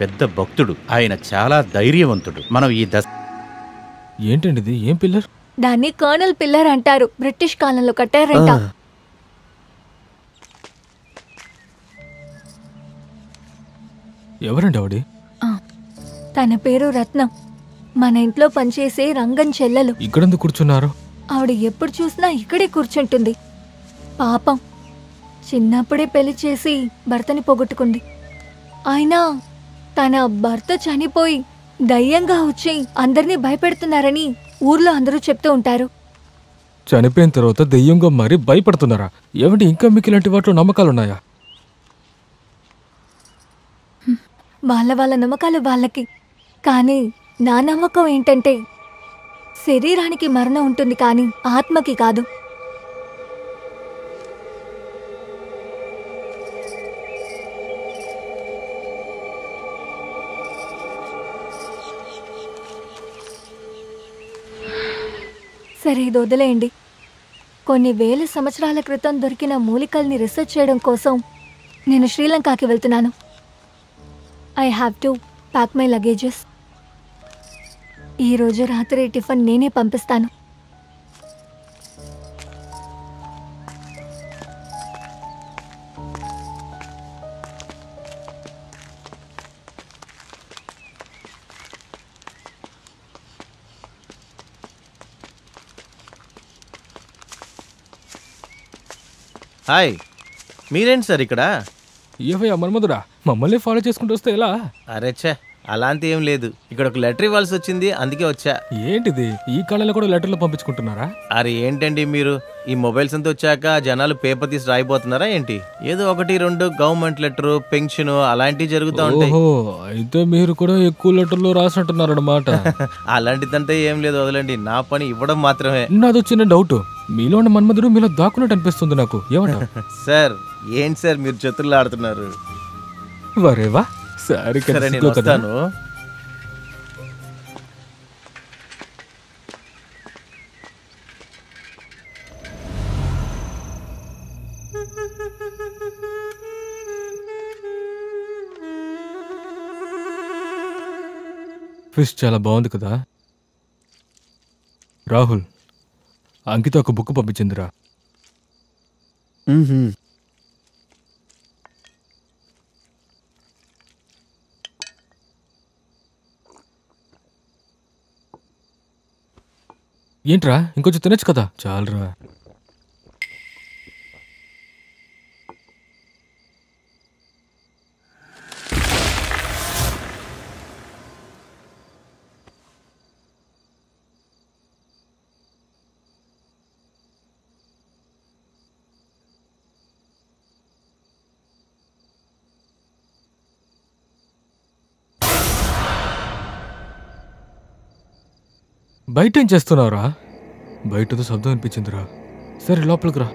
పెద్ద భక్తుడు. ఆయన చాలా ధైర్యవంతుడు. మనం ఈ ఏంటండి ఇది? ఏం పిల్లర్? దాన్ని కర్నల్ పిల్లర్ అంటారు. బ్రిటిష్ కాలంలో కట్టారంట. ఎవరండి ఆవిడ? తన పేరు రత్నం. మన ఇంట్లో పనిచేసే రంగం చెల్లెలు. ఇక్కడెందుకు కూర్చున్నారు? ఆవిడ ఎప్పుడు చూసినా ఇక్కడే కూర్చుంటుంది. పాపం చిన్నప్పుడే పెళ్లి చేసి భర్తని పోగొట్టుకుంది. అయినా తన భర్త చనిపోయి దయ్యంగా వచ్చి అందరినీ భయపెడుతున్నారని ఊర్లో అందరూ చెప్తూ ఉంటారు. చనిపోయిన తర్వాత దెయ్యంగా మరి భయపడుతున్నారా? ఏమంటే ఇంకా మీకు ఇలాంటి వాటిలో నమ్మకాలున్నాయా? వాళ్ళ నమ్మకాలు వాళ్ళకి. కానీ నా నమ్మకం ఏంటంటే శరీరానికి మరణం ఉంటుంది కానీ ఆత్మకి కాదు. సరే, ఇది వదిలేయండి. కొన్ని వేల సంవత్సరాల క్రితం దొరికిన మూలికల్ని రీసెర్చ్ చేయడం కోసం నేను శ్రీలంకకి వెళ్తున్నాను. I have to pack my luggages. ఈరోజు రాత్రి టిఫిన్ నేనే పంపిస్తాను. హాయ్, మీరేంటి సార్ ఇక్కడ? ఏవయ్యా మన్మధుడా, మమ్మల్ని ఫాలో చేసుకుంటూ వస్తే ఎలా? అరే ఛే, అలాంటి ఏం లేదు. ఇక్కడ ఒక లెటర్ ఇవ్వాల్సి వచ్చింది, అందుకే వచ్చా. ఏంటిది? ఈ కాలంలో కూడా లెటర్లు పంపించుకుంటున్నారా? అరే ఏంటండి మీరు, ఈ మొబైల్స్ అంతా వచ్చాక జనాలు పేపర్ తీసి రాయిపోతున్నారా ఏంటి? ఏదో 1-2 గవర్నమెంట్ లెటరు, పెన్షన్ అలాంటివి జరుగుతూ ఉంటాయి. అయితే మీరు కూడా ఎక్కువ లెటర్లు రాసినట్టున్నారన్నమాట. అలాంటిదంతా ఏం లేదు, వదలండి. నా పని ఇవ్వడం మాత్రమే. నాది చిన్న డౌట్. మీలో ఉన్న మన్మధుడు మీలో దాక్కున్నట్టు అనిపిస్తుంది నాకు. ఏమంటారు? సార్ ఏంటి సార్ మీరు చేతుల్లో ఆడుతున్నారు? వరేవా, సరే నేను వస్తాను. ఫిష్ చాలా బాగుంది కదా రాహుల్. అంకిత ఒక బుక్ పంపించిందిరా. ఏంట్రా, ఇంకొంచెం తినచ్చు కదా? చాలరా. బయట ఏం చేస్తున్నావురా? బయటతో శబ్దం అనిపించిందిరా. సరే లోపలికి రా.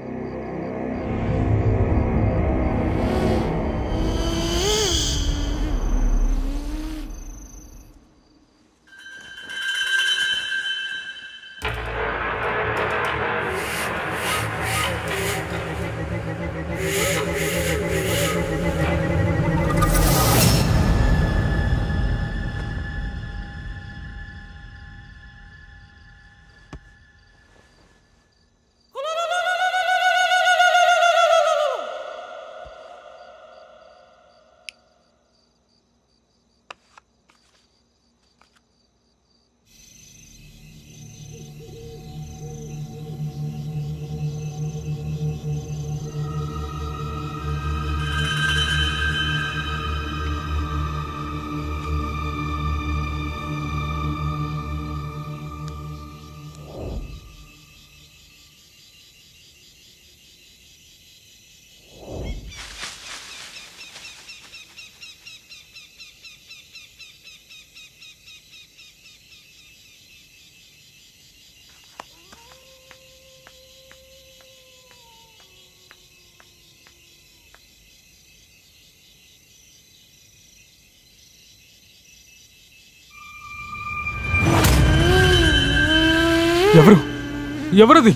ఎవరది?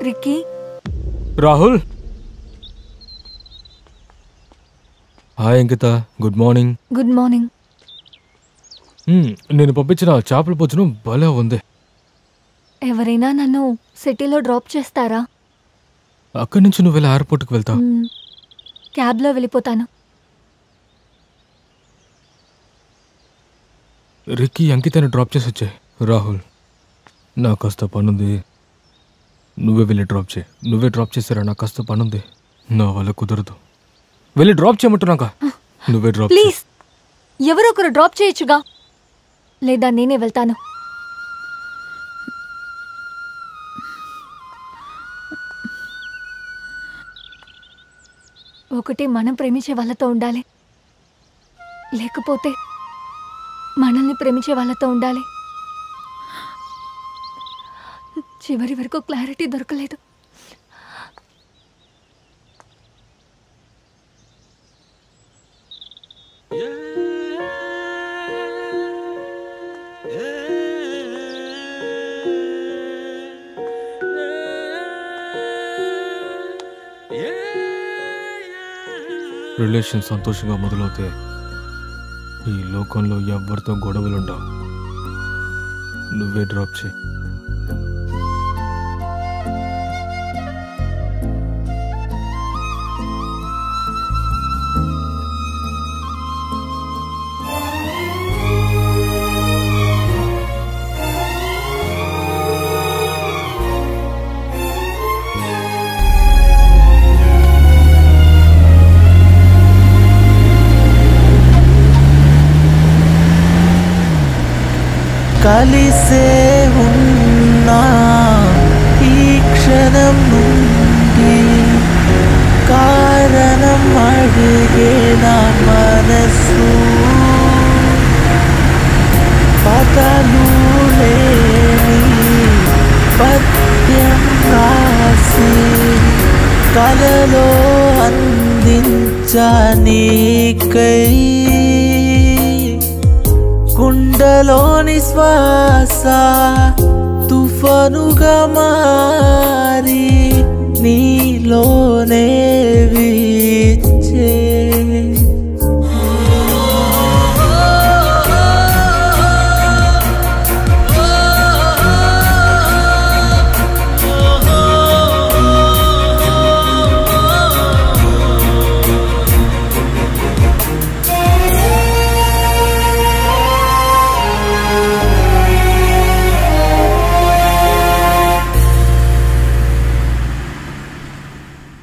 రిక్కీ, రాహుల్. హాయ్ అంకిత, గుడ్ మార్నింగ్. Good morning. నేను పంపించిన చేపల భోజనం భలే ఉంది. ఎవరైనా నన్ను సిటీలో డ్రాప్ చేస్తారా? అక్కడి నుంచి నువ్వు వెళ్ళి ఎయిర్పోర్ట్కి వెళ్తా. క్యాబ్లో వెళ్ళిపోతాను. రిక్కీ అంకితని డ్రాప్ చేసి వచ్చాయి. రాహుల్, నాకు కాస్త పనుంది, నువ్వే వెళ్ళి డ్రాప్ చేయి. నువ్వే డ్రాప్ చేసారా? నాకు కాస్త పనుంది, నా వల్ల కుదరదు. వెళ్ళి డ్రాప్ చేయమంటున్నాక నువ్వే డ్రాప్. ప్లీజ్, ఎవరో ఒకరు డ్రాప్ చేయొచ్చుగా, లేదా నేనే వెళ్తాను. ఒకటి మనం ప్రేమించే వాళ్ళతో ఉండాలి, లేకపోతే మనల్ని ప్రేమించే వాళ్ళతో ఉండాలి. చివరి వరకు క్లారిటీ దొరకలేదు. రిలేషన్ సంతోషంగా మొదలవుతే ఈ లోకంలో ఎవరితో గొడవలుండవు. నువ్వే డ్రాప్ చేయి. కలిసే ఉన్నా ఈ క్షణం నుండి కారణం అడిగే నా మనసు పదలు లేని పద్యం రాసి కలలో అందించా నీకై గుండెలోని శ్వాస తుఫానుగా మారి నీలోనే వీచే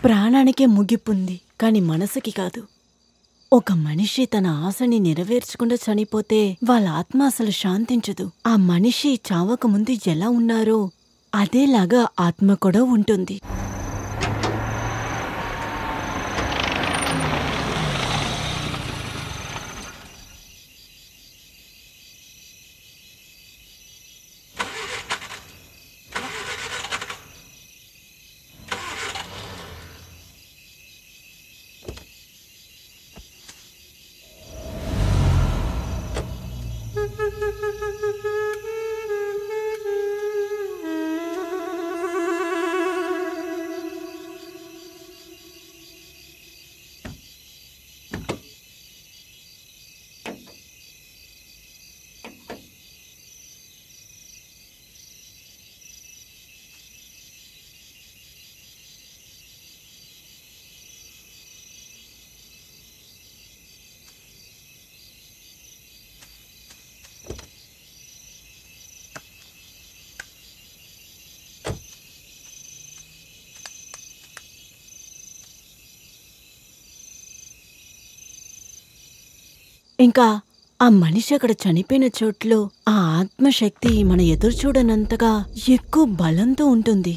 ప్రాణానికే ముగిపుంది, కాని మనసుకి కాదు. ఒక మనిషి తన ఆశని నెరవేర్చకుండా చనిపోతే వాళ్ళ ఆత్మ అసలు శాంతించదు. ఆ మనిషి చావక ముందు ఎలా ఉన్నారో అదేలాగా ఆత్మ కూడా ఉంటుంది. ఇంకా ఆ మనిషి అక్కడ చనిపోయిన చోట్లో ఆ ఆత్మశక్తి మన ఎదురు చూడనంతగా ఎక్కువ బలంతో ఉంటుంది.